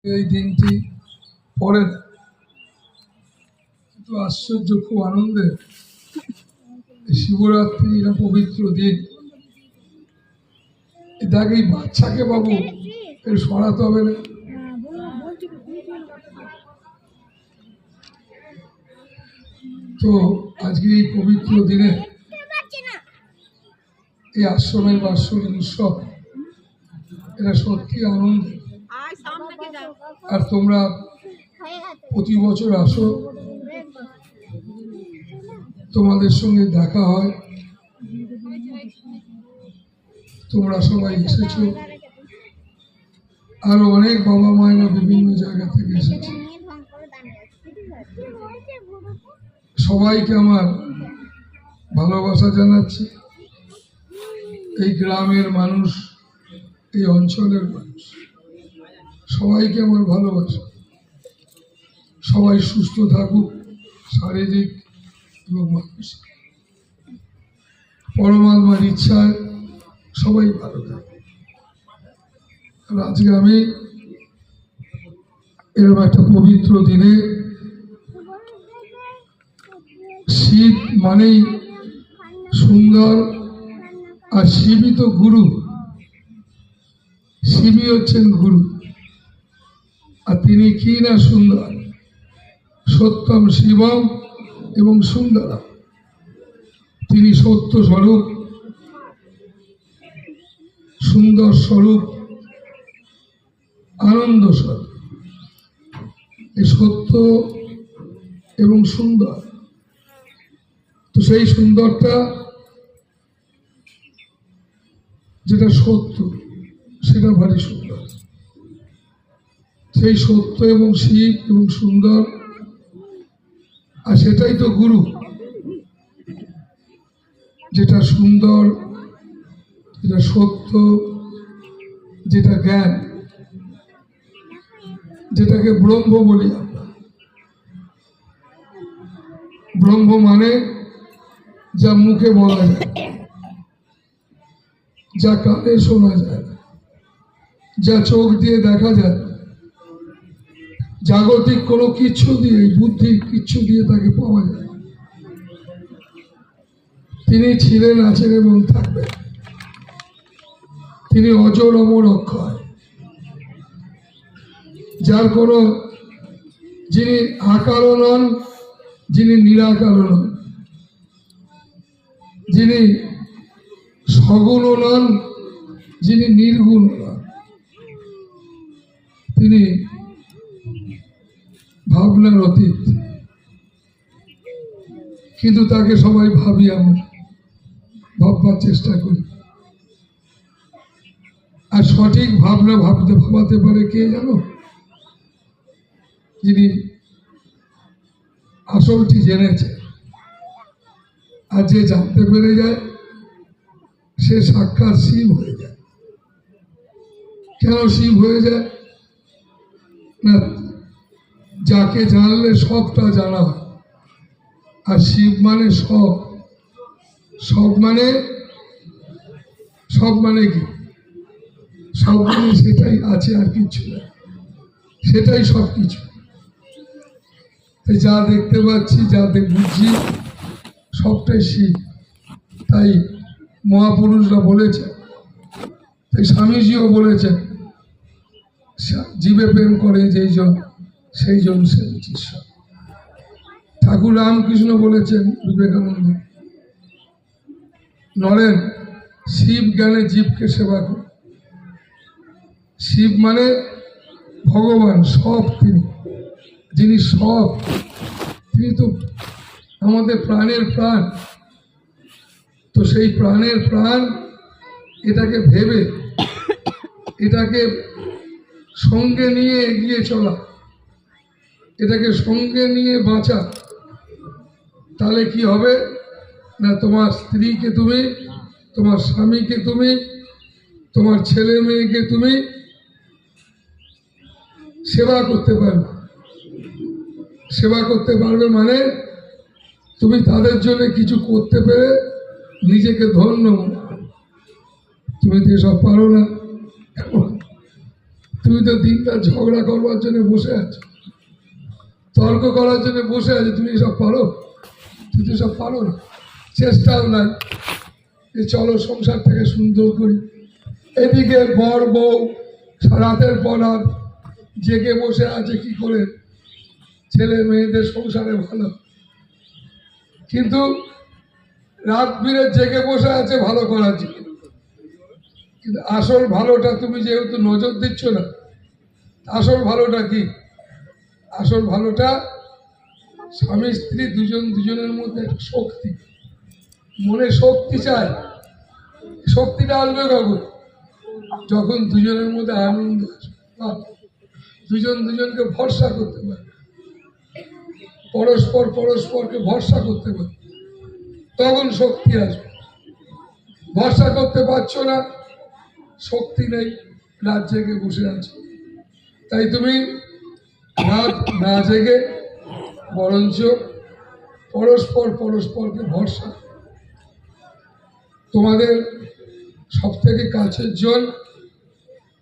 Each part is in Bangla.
এই দিনটি পরে না, কিন্তু আশ্চর্য, খুব আনন্দের। শিবরাত্রি এটা পবিত্র দিন, এটাকে বাচ্চাকে বাবু এর সরাতে হবে না। তো আজকে এই পবিত্র দিনে এই আশ্রমের বাৎসরিক উৎসব, এটা সত্যি আনন্দ। আর তোমরা প্রতি বছর আসো, তোমাদের সঙ্গে দেখা হয়, তোমরা সবাই এসেছো, আরো অনেক বাবা মায়েরা বিভিন্ন জায়গা থেকে এসেছে। সবাইকে আমার ভালোবাসা জানাচ্ছি। এই গ্রামের মানুষ, এই অঞ্চলের মানুষ, সবাইকে আমার ভালোবাসা। সবাই সুস্থ থাকুক, শারীরিক এবং মানসিক। পরমাত্মার ইচ্ছায় সবাই ভালো থাকে। আর আজকে আমি এরকম একটা পবিত্র দিনে, শিব মানেই সুন্দর, আর শিবই তো গুরু, শিবই হচ্ছেন গুরু। আর তিনি কি না সুন্দর, সত্যম শিবম এবং সুন্দরম। তিনি সত্য স্বরূপ, সুন্দর স্বরূপ, আনন্দ স্বরূপ। এই সত্য এবং সুন্দর, তো সেই সুন্দরটা যেটা সত্য, সেটা ভারী সুন্দর। সেই সত্য এবং শিব এবং সুন্দর, আর সেটাই তো গুরু। যেটা সুন্দর, যেটা সত্য, যেটা জ্ঞান, যেটাকে ব্রহ্ম বলি আমরা। ব্রহ্ম মানে যা মুখে বলা যায়, যা কানে শোনা যায়, যা চোখ দিয়ে দেখা যায়, জাগতিক কোনো কিচ্ছু দিয়ে, বুদ্ধির কিচ্ছু দিয়ে তাকে পাওয়া যায়। তিনি ছিলেন, আছেন এবং থাকবেন। তিনি অজর অমর অক্ষয়, যার কোনো, যিনি আকারও নন, যিনি নিরাকারও নন, যিনি সগুণও নন, যিনি নির্গুণ নন। তিনি ভাবনার অতীত, কিন্তু তাকে সবাই ভাবি, আমরা ভাববার চেষ্টা করি। আর সঠিক ভাবনা ভাবাতে পারে কে জানো? যিনি আসলটি জেনেছে। আর যে জানতে পেরে যায়, সে সাক্ষাৎ শিব হয়ে যায়। কেন শিব হয়ে যায়? না, যাকে জানলে সবটা জানা হয়। আর শিব মানে সব, সব মানে, সব মানে কি? সব মানে সেটাই আছে, আর কিছু না, সেটাই সব কিছু। যা দেখতে পাচ্ছি, যা বুঝছি, সবটাই শিব। তাই মহাপুরুষরা বলেছেন, তাই স্বামীজিও বলেছেন, জীবে প্রেম করে যেই জন, সেই জন সে ঈশ্বর। ঠাকুর রামকৃষ্ণ বলেছেন, বিবেকানন্দ, নরেন শিব জ্ঞানে জীবকে সেবা করে। শিব মানে ভগবান, সব তিনি, যিনি সব। তিনি তো আমাদের প্রাণের প্রাণ। তো সেই প্রাণের প্রাণ, এটাকে ভেবে, এটাকে সঙ্গে নিয়ে এগিয়ে চলা, এটাকে সঙ্গে নিয়ে বাঁচা। তাহলে কি হবে না, তোমার স্ত্রীকে তুমি, তোমার স্বামীকে তুমি, তোমার ছেলে মেয়েকে তুমি সেবা করতে পারবে। সেবা করতে পারবে মানে তুমি তাদের জন্য কিছু করতে পেরে নিজেকে ধন্য মনে করো। তুমি তো এসব পারো না। তুমি তো দিনটা ঝগড়া করবার জন্য বসে আছো, তর্ক করার জন্য বসে আছো। তুমি এসব পারো? তুমি তো সব পারো না, চেষ্টাও নাই যে চলো সংসারটাকে সুন্দর করি। এদিকে বর বউ রাতের পর রাত জেগে বসে আছে কি করে ছেলে মেয়েদের সংসারে ভালো, কিন্তু রাত বিরে জেগে বসে আছে ভালো করার জন্য। কিন্তু আসল ভালোটা তুমি যেহেতু নজর দিচ্ছ না, আসল ভালোটা কি? আসল ভালোটা স্বামী স্ত্রী দুজনের মধ্যে একটা শক্তি, মনে শক্তি চায়। শক্তিটা আসবে কখন? যখন দুজনের মধ্যে আনন্দ আসবে, দুজনকে ভরসা করতে পারে, পরস্পরকে ভরসা করতে পারে, তখন শক্তি আসবে। ভরসা করতে পারছো না, শক্তি নেই, রাত জেগে বসে আছো। তাই তুমি রাত না জেগে বরঞ্চ পরস্পরকে ভরসা। তোমাদের সব থেকে কাছের জন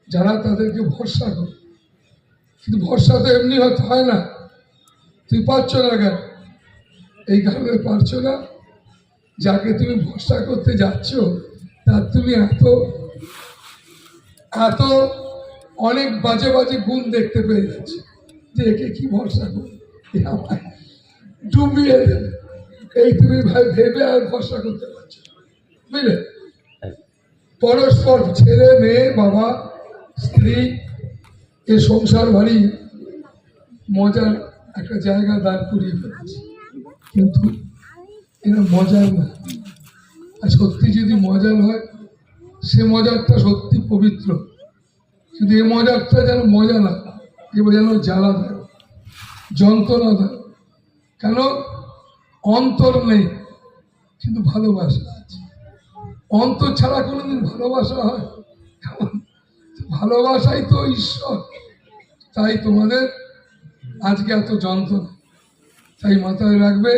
যারা, তাদেরকে ভরসা করো। কিন্তু ভরসা তো এমনি হতে হয় না। তুমি পারছো না কেন? এই কারণে পারছো না, যাকে তুমি ভরসা করতে যাচ্ছ তার তুমি এত অনেক বাজে বাজে গুণ দেখতে পেয়ে যাচ্ছ যে একে কি ভরসা করবে, আমায় ডুবিয়ে দেবে। এই তুমি ভেবে আর ভরসা করতে পারছো, বুঝলে? পরস্পর ছেলে মেয়ে বাবা স্ত্রী, এ সংসার ভারী মজার একটা জায়গা দাঁড় করিয়ে ফেলেছে, কিন্তু এটা মজার না। আর সত্যি যদি মজার হয়, সে মজারটা সত্যি পবিত্র, কিন্তু এ মজারটা যেন মজা না, এবার যেন জ্বালা দেয়, যন্ত্রণা দেয়। কেন? অন্তর নেই, কিন্তু ভালোবাসা আছে। অন্তর ছাড়া কোনোদিন ভালোবাসা হয়? ভালোবাসাই তো ঈশ্বর। তাই তোমাদের আজকে এত যন্ত্রণা। তাই মাথায় রাখবে,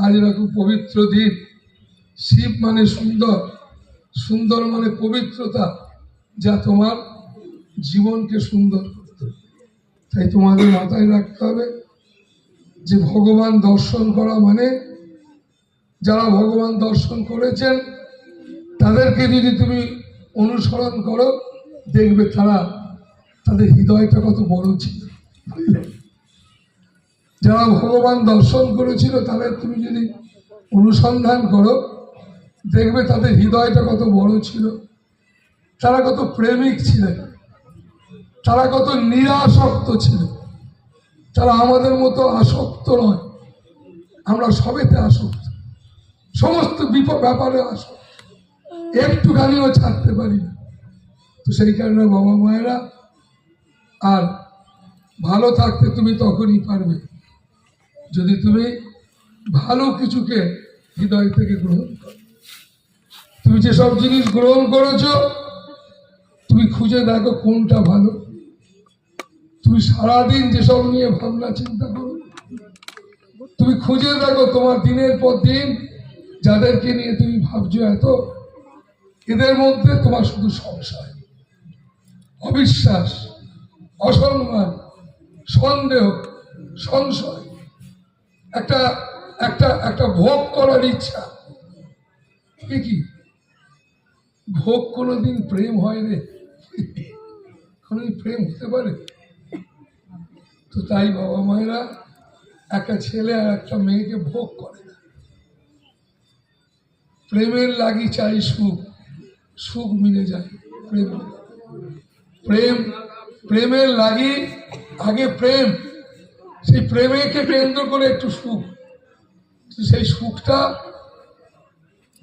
আজ এরকম পবিত্র দিন। শিব মানে সুন্দর, সুন্দর মানে পবিত্রতা, যা তোমার জীবনকে সুন্দর করতে। তাই তোমাদের মাথায় রাখতে হবে যে ভগবান দর্শন করা মানে, যারা ভগবান দর্শন করেছেন তাদেরকে যদি তুমি অনুসরণ করো, দেখবে তাদের হৃদয়টা কত বড় ছিল। যারা ভগবান দর্শন করেছিল তাদের তুমি যদি অনুসন্ধান করো, দেখবে তাদের হৃদয়টা কত বড় ছিল, তারা কত প্রেমিক ছিলেন, তারা কত নিরাসক্ত ছিল। তারা আমাদের মতো আসক্ত নয়, আমরা সবেতে আসক্ত, সমস্ত ব্যাপারে আসক্ত, একটুখানিও ছাড়তে পারি না। তো সেই কারণে বাবা মায়েরা, আর ভালো থাকতে তুমি তখনই পারবে যদি তুমি ভালো কিছুকে হৃদয় থেকে গ্রহণ করো। তুমি যেসব জিনিস গ্রহণ করেছো, তুমি খুঁজে দেখো কোনটা ভালো। তুমি সারাদিন যেসব নিয়ে ভাবনা চিন্তা করো, তুমি খুঁজে দেখো তোমার দিনের পর দিন যাদেরকে নিয়ে তুমি ভাবছো এত, এদের মধ্যে তোমার শুধু সংশয়, অবিশ্বাস, অসম্মান, সন্দেহ, সংশয়, একটা একটা একটা ভোগ করার ইচ্ছা। কি ভোগ কোনোদিন প্রেম হয় রে? কোনোদিন প্রেম হতে পারে? তো তাই বাবা মায়েরা একটা ছেলে আর একটা মেয়েকে ভোগ করে না। প্রেমের লাগি চাই সুখ, সুখ মিলে যায় প্রেমের লাগি আগে প্রেম, সেই প্রেমকে কেন্দ্র করে একটু সুখ। সেই সুখটা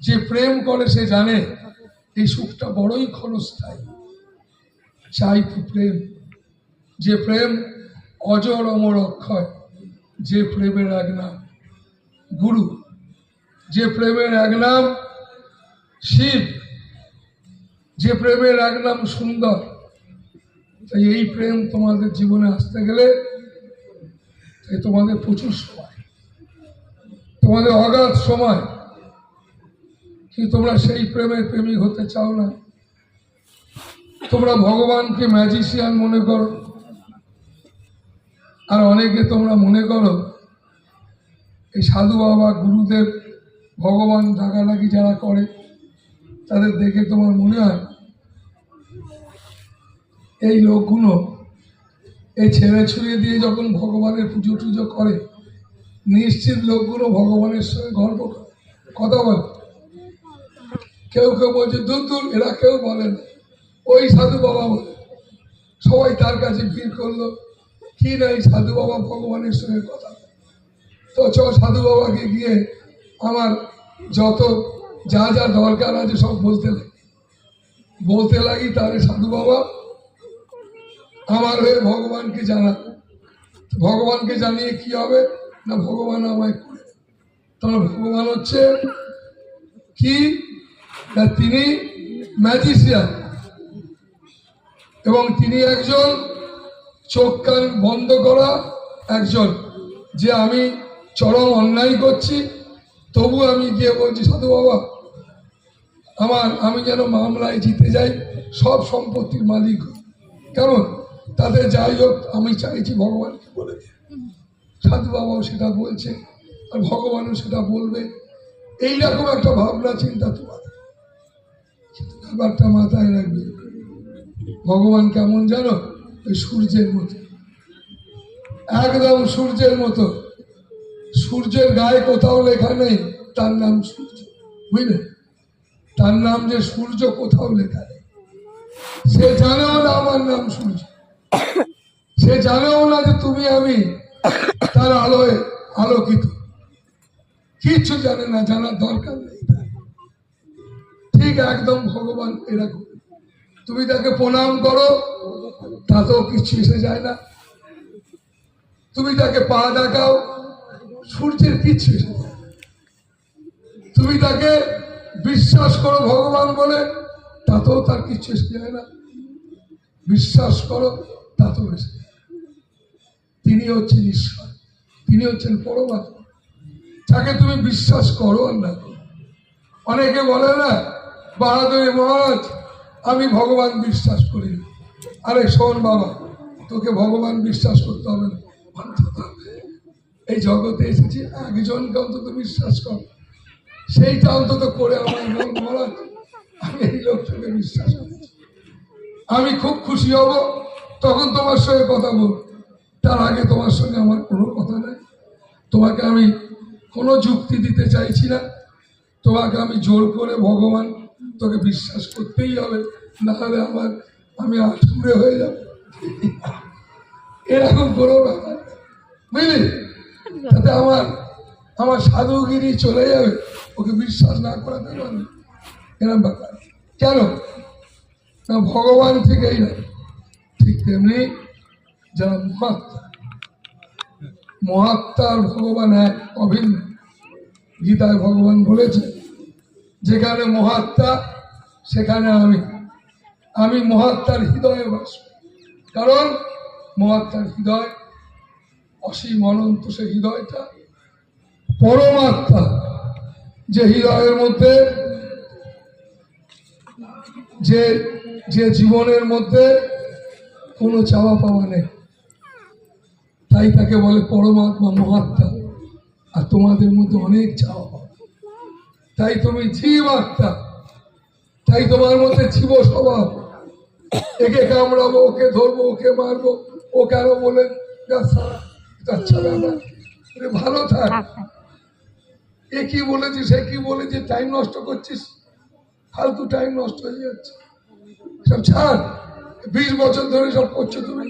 যে প্রেম করে সে জানে এই সুখটা বড়ই ক্ষণস্থায়ী। চাই তো প্রেম, যে প্রেম অজর অমর অক্ষয়, যে প্রেমের এক নাম গুরু, যে প্রেমের এক নাম শিব, যে প্রেমের এক নাম সুন্দর। তাই এই প্রেম তোমাদের জীবনে আসতে গেলে তাই তোমাদের প্রচুর সময়, তোমাদের অগাধ সময়, কিন্তু তোমরা সেই প্রেমের প্রেমিক হতে চাও না। তোমরা ভগবানকে ম্যাজিশিয়ান মনে করো, আর অনেকে তোমরা মনে করো এই সাধু বাবা গুরুদেব ভগবান ডাকাডাকি যারা করে তাদের দেখে তোমার মনে হয় এই লোকগুলো এই ছেড়ে ছুড়িয়ে দিয়ে যখন ভগবানের পুজো টুজো করে নিশ্চিত লোকগুলো ভগবানের সঙ্গে গল্প করে, কথা বলে। কেউ কেউ বলছে দূর দূর, এরা কেউ বলে না, ওই সাধু বাবা বলে। সবাই তার কাছে ভিড় করলো, কি না এই সাধু বাবা ভগবানের সঙ্গে কথা। তো চ সাধু বাবাকে গিয়ে আমার যত যা যা দরকার আছে সব বলতে লাগি তাহলে সাধু বাবা আমার হয়ে ভগবানকে জানা। ভগবানকে জানিয়ে কি হবে না, ভগবান আমায় করে। তাহলে ভগবান হচ্ছে কি না, তিনি ম্যাজিশিয়ান এবং তিনি একজন চোখ কান বন্ধ করা একজন, যে আমি চরম অন্যায় করছি তবু আমি গিয়ে বলছি সাধু বাবা আমি যেন মামলায় জিতে যাই, সব সম্পত্তির মালিক। কেমন তাদের যাই হোক আমি চাইছি ভগবানকে বলে দিয়ে। সাধু বাবাও সেটা বলছে আর ভগবানও সেটা বলবে, এইরকম একটা ভাবনা চিন্তা তোমার। ব্যাপারটা মাথায় রাখবে, ভগবান কেমন জানো, ওই সূর্যের মতো, একদম সূর্যের মতো। সূর্যের গায়ে কোথাও লেখা নেই তার নাম সূর্য, বুঝলে? তার নাম যে সূর্য কোথাও লেখা নেই। সে জানেও না আমার নাম সূর্য, সে জানেও না যে তুমি আমি তার আলোয় আলোকিত, কিচ্ছু জানে না, জানার দরকার নেই। ঠিক একদম ভগবান এরকম, তুমি তাকে প্রণাম করো তাতেও কিছু এসে যায় না, তুমি তাকে পা দেখাও সূর্যের কিচ্ছু এসে যায়। তুমি তাকে বিশ্বাস করো ভগবান বলে তাতেও তার কিচ্ছু এসে যায় না, বিশ্বাস করো তাতেও এসে যায়। তিনি হচ্ছেন ঈশ্বর, তিনি হচ্ছেন পরমাত্মা, যাকে তুমি বিশ্বাস করো আর না করো। অনেকে বলে না বাহাদুরি মহারাজ আমি ভগবান বিশ্বাস করি না। আরে শোন বাবা, তোকে ভগবান বিশ্বাস করতে হবে না, এই জগতে এসেছি একজনকে অন্তত বিশ্বাস কর, সেইটা অন্তত করে আমার বল মহারাজ আমি এই লোকটাকে বিশ্বাস করছি, আমি খুব খুশি হব, তখন তোমার সঙ্গে কথা বলব। তার আগে তোমার সঙ্গে আমার কোনো কথা নেই, তোমাকে আমি কোনো যুক্তি দিতে চাইছি না, তোমাকে আমি জোর করে ভগবান তোকে বিশ্বাস করতেই হবে, না হলে আমি আঠুরে হয়ে যাব, এরকম কোনো ব্যাপার বুঝলি? তাতে আমার সাধুগিরি চলে যাবে, ওকে বিশ্বাস না করাতে পারবে, এরকম ব্যাপার। কেন না ভগবান থেকেই না, ঠিক তেমনি যারা মহাত্মা আর ভগবান এক, অভিন্ন। গীতায় ভগবান বলেছে যেখানে মহাত্মা সেখানে আমি মহাত্মার হৃদয়ে বাস, কারণ মহাত্মার হৃদয় অসীম অনন্ত, সে হৃদয়টা পরমাত্মা, যে হৃদয়ের মধ্যে যে জীবনের মধ্যে কোনো চাওয়া পাওয়া নেই, তাই তাকে বলে পরমাত্মা মহাত্মা। আর তোমাদের মধ্যে অনেক চাওয়া পাওয়া, তাই তুমি জীব আত্মা, তাই তোমার মধ্যে জীব স্বভাব, একে কামড়াবো, ওকে ধরবো, ওকে মারবো, ও কেন বলে আচ্ছা ব্যাপার, ভালো থাক, এ কি বলেছি সে কি বলেছে, টাইম নষ্ট করছিস, ফালতু টাইম নষ্ট হয়ে যাচ্ছে, সব ছাড়। 20 বছর ধরে সব করছো তুমি,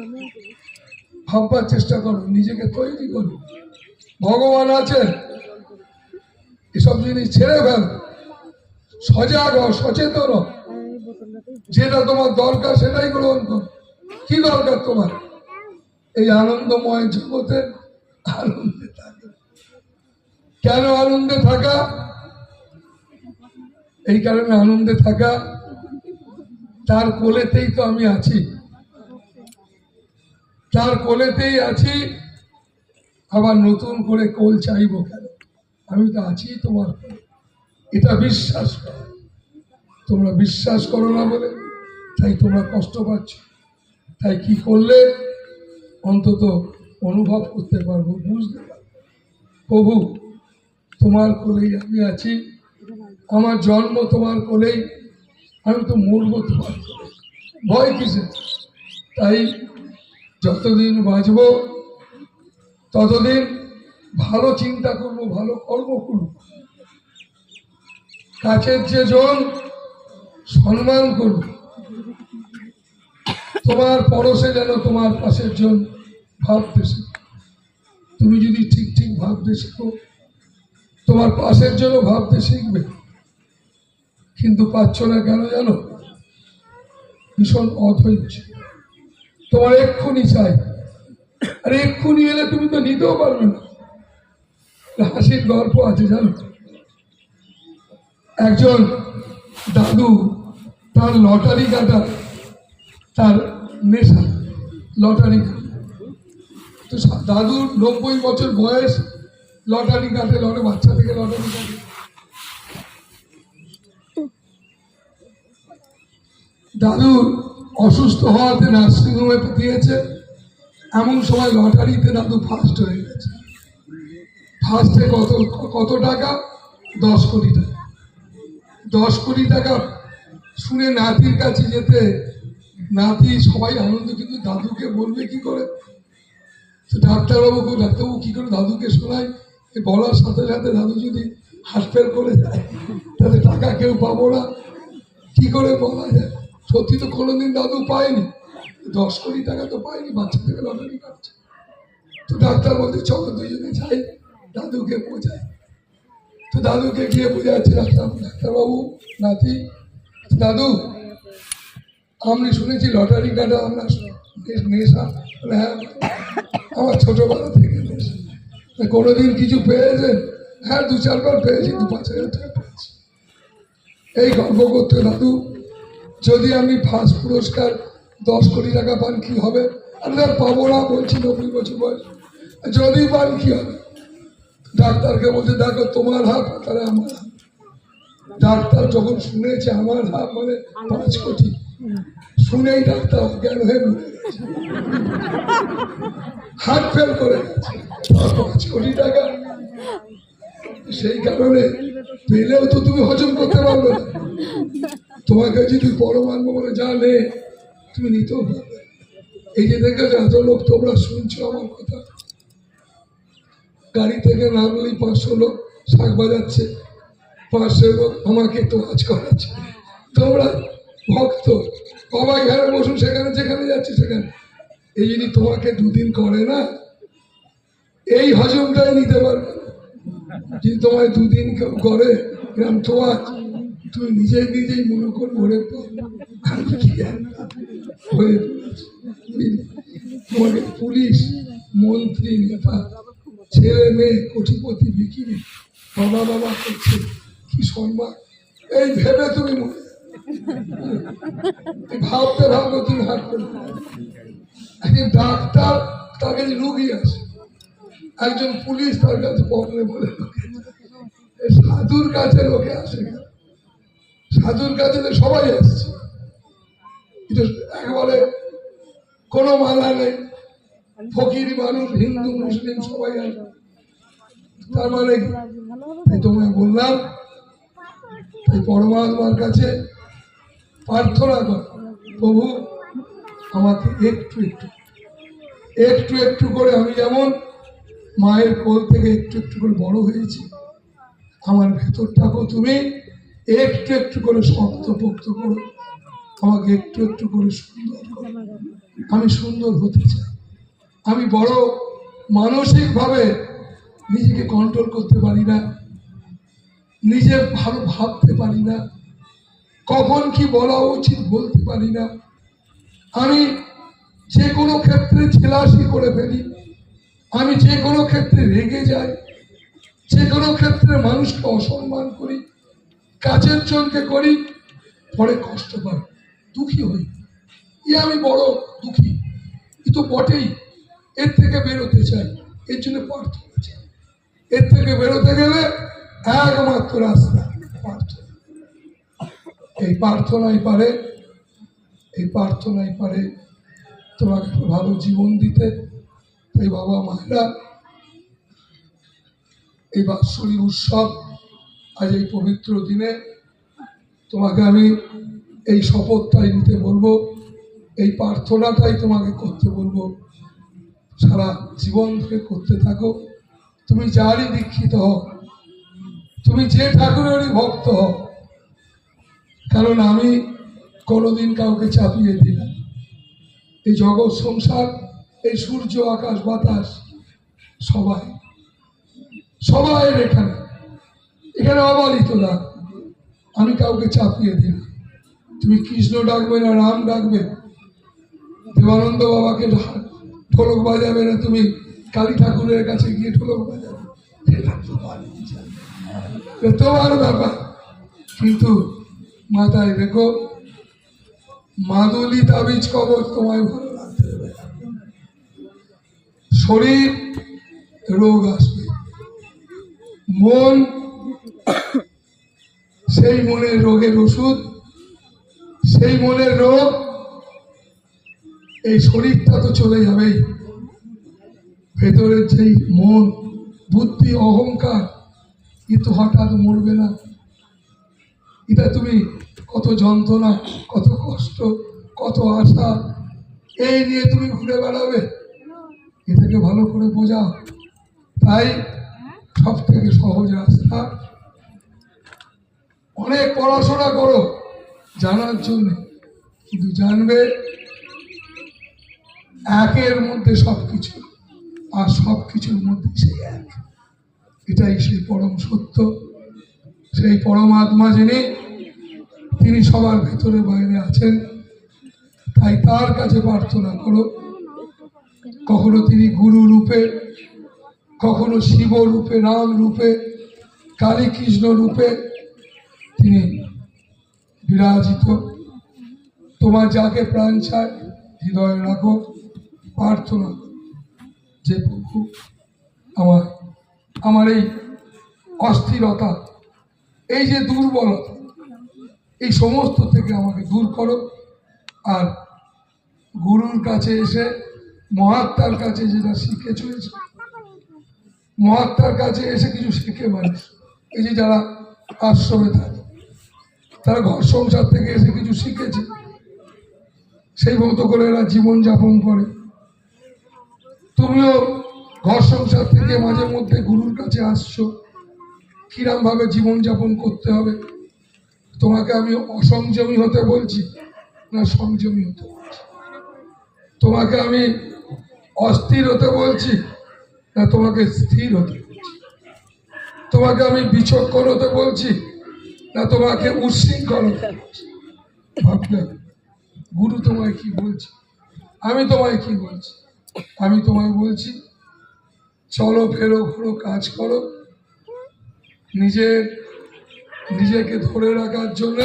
ভাববার চেষ্টা করো, নিজেকে তৈরি করো, ভগবান আছেন, এসব জিনিস ছেড়ে ফেল, সজাগ হও, সচেতন হও, যেটা তোমার দরকার সেটাই গ্রহণ করো। কি দরকার তোমার? এই আনন্দময় জগতে আনন্দে থাকা। কেন আনন্দে থাকা? এই কারণে আনন্দে থাকা, তার কোলেতেই তো আমি আছি, তার কোলেতেই আছি, আবার নতুন করে কোল চাইব কেন? আমি তো আছি তোমার কোলে, এটা বিশ্বাস করো। তোমরা বিশ্বাস করো না বলে তাই তোমরা কষ্ট পাচ্ছ। তাই কি করলে অন্তত অনুভব করতে পারবো, বুঝতে পারবো প্রভু তোমার কোলেই আমি আছি, আমার জন্ম তোমার কোলেই, আমি তো মরবো তোমার কোলে, ভয় কিসে? তাই যতদিন বাঁচব ততদিন ভালো চিন্তা করব, ভালো কর্ম করব, কাছের যে জন সম্মান করব, তোমার পরশে যেন তোমার পাশের জন ভাবতে শেখো। তুমি যদি ঠিক ঠিক ভাবতে শেখো তোমার পাশের জন্য ভাবতে শিখবে। কিন্তু পাচ্ছ না কেন জানো? ভীষণ অধৈর্য, তোমার এক্ষুনি চাই, আর এক্ষুনি এলে তুমি তো নিতেও পারবে না। হাসির গল্প আছে জানো, একজন দাদু, তার লটারি কাটা, তার নেশা লটারি কাটা। তো দাদুর 90 বছর বয়স, লটারি কাটে, বাচ্চা থেকে লটারি কাটে। দাদুর অসুস্থ হওয়াতে নার্সিংহোমে দিয়েছে, এমন সময় লটারিতে দাদু ফার্স্ট হয়ে গেছে। ফার্স্টে কত টাকা? 10 কোটি টাকা। 10 কোটি টাকা শুনে নাতির কাছে যেতে, নাতি সবাই আনন্দ, কিন্তু দাদুকে বলবে কি করে? তো ডাক্তারবাবু কি করে দাদুকে শোনায়? বলার সাথে সাথে দাদু যদি হার্ট ফেল করে যায় তাহলে টাকা কেউ পাবো না, কি করে বলা যায়? সত্যি তো কোনোদিন দাদু পায়নি, 10 কোটি টাকা তো পায়নি, বাচ্চা থেকে লটারি কাটছে। তো ডাক্তার বলতে চলো দুজনে যাই, দাদুকে বোঝায়। তো দাদুকে গিয়ে বোঝাচ্ছে ডাক্তারবাবু, নাতি, দাদু আমি শুনেছি লটারি কাটা আপনার নেশা। হ্যাঁ, আমার ছোটবেলা থেকে নেশা। কোনোদিন কিছু পেয়েছেন? হ্যাঁ, 2-4 বার পেয়েছি, 5,000 টাকা পেয়েছি। এই গল্প করতে, দাদু যদি আমি ফার্স্ট পুরস্কার 10 কোটি টাকা পান কি হবে? আমি আর পাবো না বলছি, 90 বছর বয়স। যদি পান কি হবে? ডাক্তারকে বলছে দেখো তোমার হাত তাহলে আমার হাত। ডাক্তার যখন শুনেছে আমার হাত মানে 5 কোটি, শুনেই ডাক্তার অজ্ঞান হয়ে মরে গেছে, হার্ট ফেল করে গেছে। 5 কোটি টাকা, সেই কারণে পেলেও তো তুমি হজম করতে পারবে না। তোমাকে যদি পরমাণু বলে যা নে, তুমি নিতেও পারবে। এই যে দেখেছো এত লোক, তোমরা শুনছো আমার কথা, গাড়ি থেকে নামলেই 500 লোক শাক বাজাচ্ছে, 500 লোক আমাকে তো আজ করাচ্ছে। তোমরা ভক্ত, বাবা ঘরে বসুন, সেখানে যেখানে যাচ্ছে সেখানে। এই যদি তোমাকে 2 দিন করে না, এই হজমটাই নিতে পারবে না। যদি তোমায় 2 দিন কেউ করে, এরকম তোমার, তুমি নিজেই মনে করবো তোমাকে পুলিশ, মন্ত্রী, নেতা, ছেলে মেয়ে, কোটিপতি, বিকিনি বাবা করছে, কি সম্মান, এই ভেবে তুমি ভাবতে তুমি হাত করবে। একজন ডাক্তার তার কাছে রুগী আছে, একজন পুলিশ তার কাছে পড়লে বলে, সাধুর কাছে লোকে আসে, সাধুর কাছে সবাই আসছে, একবারে কোনো মানা নেই, ফকির মানুষ, হিন্দু মুসলিম সবাই আসে। তার মানে তোমায় বললাম, এই পরমাত্মার কাছে প্রার্থনা কর, প্রভু আমাকে একটু একটু করে, আমি যেমন মায়ের কোল থেকে একটু করে বড় হয়েছি, আমার ভেতরটাকেও তুমি একটু করে শক্তপোক্ত করো, আমাকে একটু করে সুন্দর করো। আমি সুন্দর হতে চাই। আমি বড় মানসিকভাবে নিজেকে কন্ট্রোল করতে পারি না, নিজে ভালো ভাবতে পারি না, কখন কি বলা উচিত বলতে পারি না। আমি যে কোনো ক্ষেত্রে ছেলাসি করে ফেলি, আমি যে কোনো ক্ষেত্রে রেগে যাই, যে কোনো ক্ষেত্রে মানুষকে অসম্মান করি, কাছের জনকে করি, পরে কষ্ট পাই, দুঃখী হই। আমি বড় দুঃখী, এ তো বটেই। এর থেকে বেরোতে চাই, এর জন্য প্রার্থনা চাই। এর থেকে বেরোতে গেলে একমাত্র রাস্তা প্রার্থনা। এই প্রার্থনাই পারে এই প্রার্থনাই পারে তোমাকে একটা ভালো জীবন দিতে। তাই বাবা মায়েরা, এই বাৎসরিক উৎসব আজ এই পবিত্র দিনে তোমাকে আমি এই শপথটাই নিতে বলবো, এই প্রার্থনাটাই তোমাকে করতে বলবো। সারা জীবন ধরে করতে থাকো। তুমি যারই দীক্ষিত হও, তুমি যে ঠাকুরেরই ভক্ত হও, কারণ আমি কোনোদিন কাউকে চাপিয়ে দিই না। এই জগৎ সংসার, এই সূর্য আকাশ বাতাস সবাই সবাই এখানে এখানে অবলিত না, আমি কাউকে চাপিয়ে দিই না। তুমি কৃষ্ণ ডাকবে না রাম ডাকবে, দেবানন্দ বাবাকে ঢোলক বাজাবে না, তুমি কালী ঠাকুরের কাছে গিয়ে ঢোলক বাজাবে, এটা তোমার ব্যাপার। কিন্তু মাথায় দেখো, মাদুলি তাবিজ কবচ তোমায় ভালো লাগতে দেবে। শরীর রোগ আসবে, মন, সেই মনের রোগের ওষুধ, সেই মনের রোগ, এই শরীরটা তো চলে যাবেই, ভেতরের যেই মন বুদ্ধি অহংকার এ তো হঠাৎ মরবে না। এটা তুমি কত যন্ত্রণা, কত কষ্ট, কত আশা এই নিয়ে তুমি ঘুরে বেড়াবে, এটাকে ভালো করে বোঝাও। তাই সব থেকে সহজ রাস্তা, অনেক পড়াশোনা করো জানার জন্য, কিন্তু জানবে একের মধ্যে সবকিছু, আর সবকিছুর মধ্যে সেই এক। এটাই সেই পরম সত্য, সেই পরমাত্মা যিনি, তিনি সবার ভেতরে বাইরে আছেন। তাই তার কাছে প্রার্থনা করো। কখনো তিনি গুরু রূপে, কখনো শিব রূপে, রাম রূপে, কালী কৃষ্ণ রূপে তিনি বিরাজিত। তোমার যাকে প্রাণ চায় হৃদয়ে রাখো, প্রার্থনা যে প্রভু আমার এই অস্থিরতা, এই যে দুর্বলতা, এই সমস্ত থেকে আমাকে দূর করো। আর গুরুর কাছে এসে, মহাত্মার কাছে যেটা শিখে চলেছে, মহাত্মার কাছে এসে কিছু শিখে মানুষ, এই যে যারা আশ্রমে থাকে, তারা ঘর সংসার থেকে এসে কিছু শিখেছে, সেই মতো করে এরা জীবনযাপন করে। তুমিও ঘর সংসার থেকে মাঝে মধ্যে গুরুর কাছে আসছো, কিরম ভাবে জীবনযাপন করতে হবে। তোমাকে আমি অসংযমী হতে বলছি না সংযমী হতে বলছি? তোমাকে আমি অস্থির হতে বলছি না তোমাকে স্থির হতে বলছি? তোমাকে আমি বিচক্ষণ হতে বলছি না তোমাকে উচ্ছৃঙ্খল হতে বলছি? ভাবলে গুরু তোমায় কি বলছি, আমি তোমায় কি বলছি? আমি তোমায় বলছি, চলো ফেরো ঘোরো, কাজ করো। নিজেকে ধরে রাখার জন্য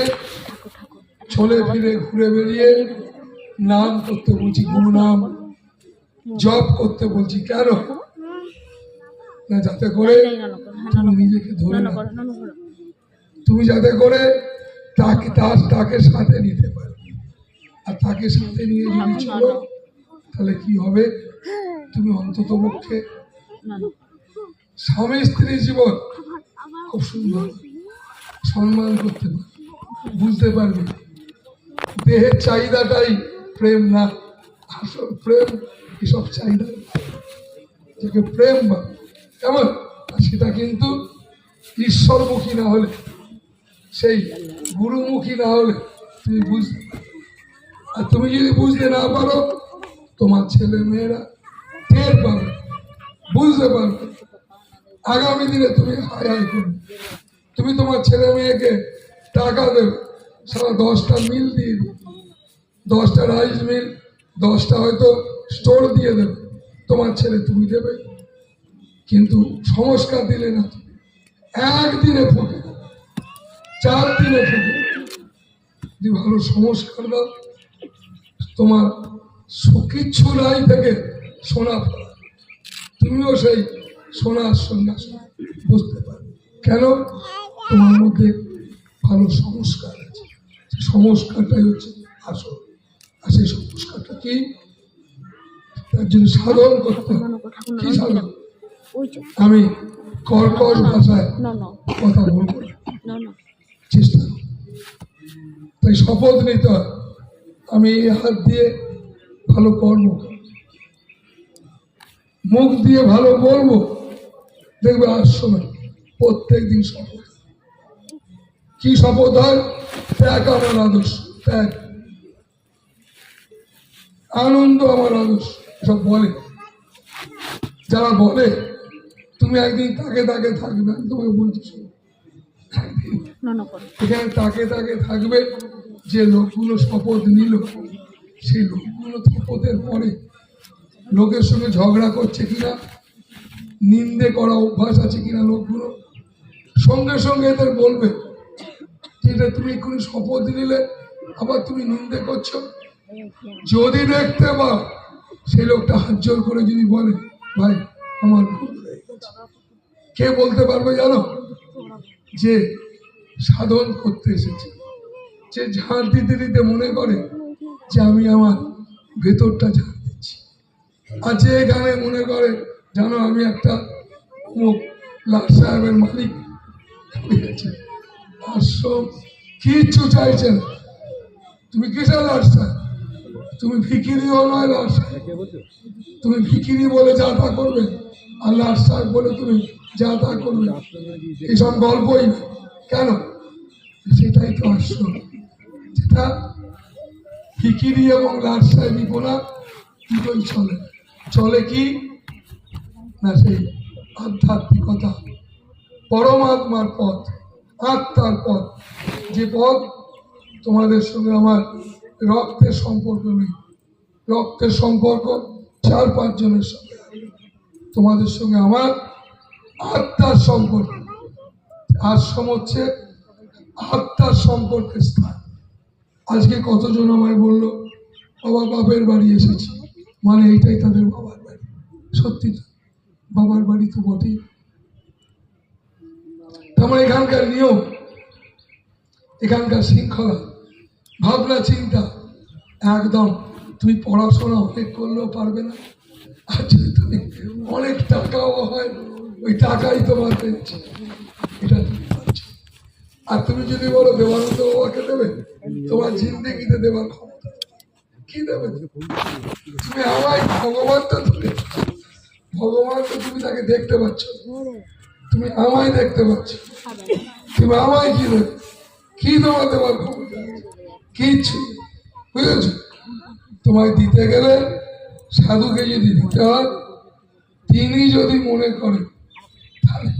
চলে ফিরে ঘুরে বেরিয়ে নাম করতে বলছি, গুরু নাম জপ করতে বলছি। কেন না? যাতে করে তুমি নিজেকে ধরে রাখো, তুমি যাতে করে তাকে সাথে নিতে পারো। আর তাকে সাথে নিয়ে যদি চলো, তাহলে কি হবে? তুমি অন্তত পক্ষে স্বামী স্ত্রী জীবন খুব সুন্দর সম্মান করতে পারবে, বুঝতে পারবে দেহের চাহিদাটাই প্রেম না, আসল প্রেম এসব চাহিদা যাকে প্রেম বলে, কেমন? সেটা কিন্তু ঈশ্বরমুখী না হলে, সেই গুরুমুখী না হলে তুমি বুঝতে। আর তুমি যদি বুঝতে না পারো, তোমার ছেলে মেয়েরা টের পাবে, বুঝতে পারবে। আগামী দিনে তুমি হাই হাই করবে। তুমি তোমার ছেলে মেয়েকে টাকা দেবে, সারা 10টা মিল দিয়ে দেবে, 10টা রাইস মিল, 10টা হয়তো স্টোর দিয়ে দেবে, তোমার ছেলে তুমি দেবে। কিন্তু সংস্কার দিলে না, একদিনে ফোটে, 4 দিনে ফোটে। যদি ভালো সংস্কার দাও, তোমার কিচ্ছু নাই থেকে সোনা ফোলা, তুমিও সেই সোনার সন্ন্যাস বুঝতে পারো। কেন? তোমার মধ্যে ভালো সংস্কার আছে, সংস্কারটাই হচ্ছে আসল। আর সেই সংস্কারটা কি, তার জন্য সাধন করতে হবে। কি সাধন? আমি কর্কশ ভাষায় কথা বলবো না, চেষ্টা করব। তাই শপথ নিতে হয়, আমি এই হাত দিয়ে ভালো কর্ম, মুখ দিয়ে ভালো বলবো, দেখবে আশ্রমে প্রত্যেক দিন শপথ। কি শপথ হয়? ত্যাগ আমার আদর্শ, ত্যাগ, আনন্দ আমার আদর্শ। সব বলে, যারা বলে তুমি একদিন তাকে তাকে থাকবে, আমি তোমাকে বলছি এখানে তাকে তাকে থাকবে। যে লোকগুলো শপথ নিল, সেই লোকগুলো শপথের পরে লোকের সঙ্গে ঝগড়া করছে কিনা, নিন্দে করা অভ্যাস আছে কিনা, লোকগুলো সঙ্গে সঙ্গে এদের বলবে যেটা তুমি এক্ষুনি শপথ নিলে আবার তুমি নিন্দে করছো। যদি দেখতে পাও সেই লোকটা হাত জোর করে যদি বলে ভাই আমার ভুল হয়ে গেছে, কে বলতে পারবে জানো? যে সাধন করতে এসেছে, যে ঝাড় দিতে দিতে মনে করে যে আমি আমার ভেতরটা ঝাড় দিচ্ছি, আর যে এখানে মনে করে জানো আমি একটা লাট সাহেবের মালিক হয়ে গেছে, আশ্রম কিচ্ছু চাইছেন। তুমি কিসের লাট সাহেব? তুমি ভিখিরিও নয় লাট সাহেব, তুমি ভিখিরি বলে যা তা করবে, আর লাট সাহেব বলে তুমি যা তা করবে, এইসব গল্পই না। কেন? সেটাই তো আশ্রম, যেটা ভিখিরি এবং লাট সাহেবই বলা দুটোই চলে। চলে কি না, সেই আধ্যাত্মিকতা, পরমাত্মার পথ, আত্মার পথ, যে পথ তোমাদের সঙ্গে আমার রক্তের সম্পর্ক নেই, রক্তের সম্পর্ক 4-5 জনের সঙ্গে, তোমাদের সঙ্গে আমার আত্মার সম্পর্ক। আশ্রম হচ্ছে আত্মার সম্পর্কের স্থান। আজকে কতজন আমায় বললো বাবা বাপের বাড়ি এসেছি, মানে এইটাই তাদের বাবার বাড়ি। সত্যি তো বাবার বাড়ি তো বটেই। আমার এখানকার নিয়ম, এখানকার শৃঙ্খলা, ভাবনা চিন্তা একদম, তুমি পড়াশোনা অনেক করলেও পারবে না, আর যদি তুমি অনেক টাকাও হয় ওই টাকাই তোমার পেয়েছে, এটা তুমি পাচ্ছ। আর তুমি যদি বলো দেবানন্দ বাবাকে দেবে, তোমার জিন্দেগিতে দেওয়ার ক্ষমতা কি দেবে? তুমি আমায় ভগবানটা ধরে, ভগবান তো তুমি তাকে দেখতে পাচ্ছ, তুমি আমায় দেখতে পাচ্ছ, তুমি আমায় কি দেবে? কি তোমার দেওয়ার ক্ষমতা? কিচ্ছু, বুঝেছ? তোমায় দিতে গেলে সাধুকে যদি দিতে হয়, তিনি যদি মনে করেন তাহলে,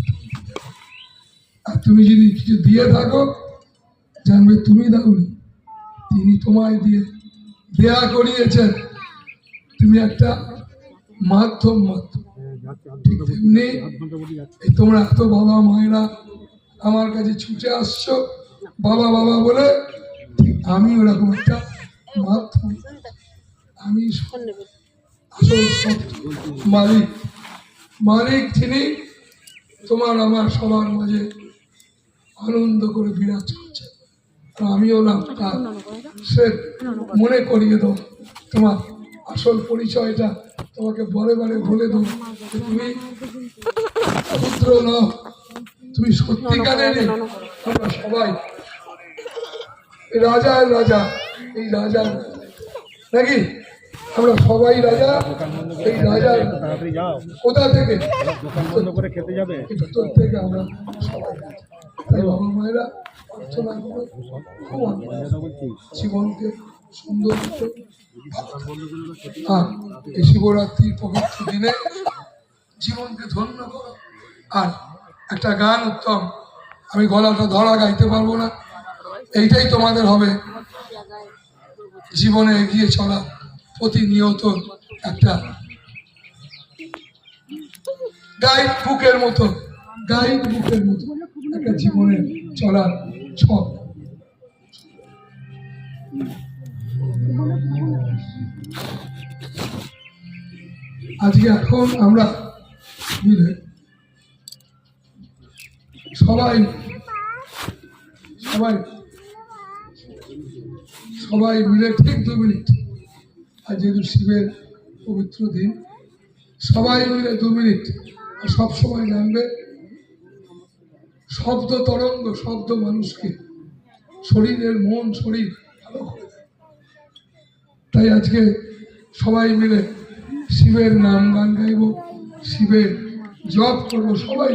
আর তুমি যদি কিছু দিয়ে থাকো জানবে তুমি দাওনি, তিনি তোমায় দিয়ে দেয়া করিয়েছেন, তুমি একটা মাধ্যম মাত্র। ঠিক তেমনি তোমরা এত বাবা মায়েরা আমার কাছে ছুটে আসছো বাবা বাবা বলে, ঠিক আমি ওরকম একটা মাধ্যম। আমি আসল মালিক, মালিক যিনি তোমার আমার সবার মাঝে আনন্দ করে বিরাজ করছে, আর আমি হলাম তার। সে মনে করিয়ে দাও তোমার আসল পরিচয়টা, তোমাকে বারে বারে বলে দেবো যে তুমি পুত্র নও, তুমি সত্যিকারের। আমরা সবাই রাজার রাজা, এই রাজার নাকি আমরা সবাই রাজা, এই রাজার কোথা থেকে খেতে যাবে ভিতর থেকে আমরা সবাই রাজা। তাই বাবা মায়েরা প্রার্থনা করো জীবনকে সুন্দর করতে, আর এই শিবরাত্রির পবিত্র দিনে জীবনকে ধন্য করো। আর একটা গান উত্তম, আমি গলাটা ধরা গাইতে পারবো না, এইটাই তোমাদের হবে জীবনে এগিয়ে চলা প্রতিনিয়ত একটা গাইড বুকের মতো, গাইড বুকের মতো একটা জীবনে চলার ছক। আজকে এখন আমরা মিলে সবাই সবাই সবাই মিলে ঠিক 2 মিনিট আর যেহেতু শিবের পবিত্র দিন, সবাই মিলে 2 মিনিট আর সবসময় জানবে শব্দ তরঙ্গ, শব্দ মানুষকে শরীরের মন শরীর ভালো করে দেয়। তাই আজকে সবাই মিলে শিবের নাম গান গাইব, শিবের জপ করবো সবাই।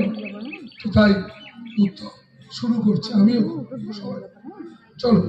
তো তাই উত্তম শুরু করছে, আমিও সবাই চলো।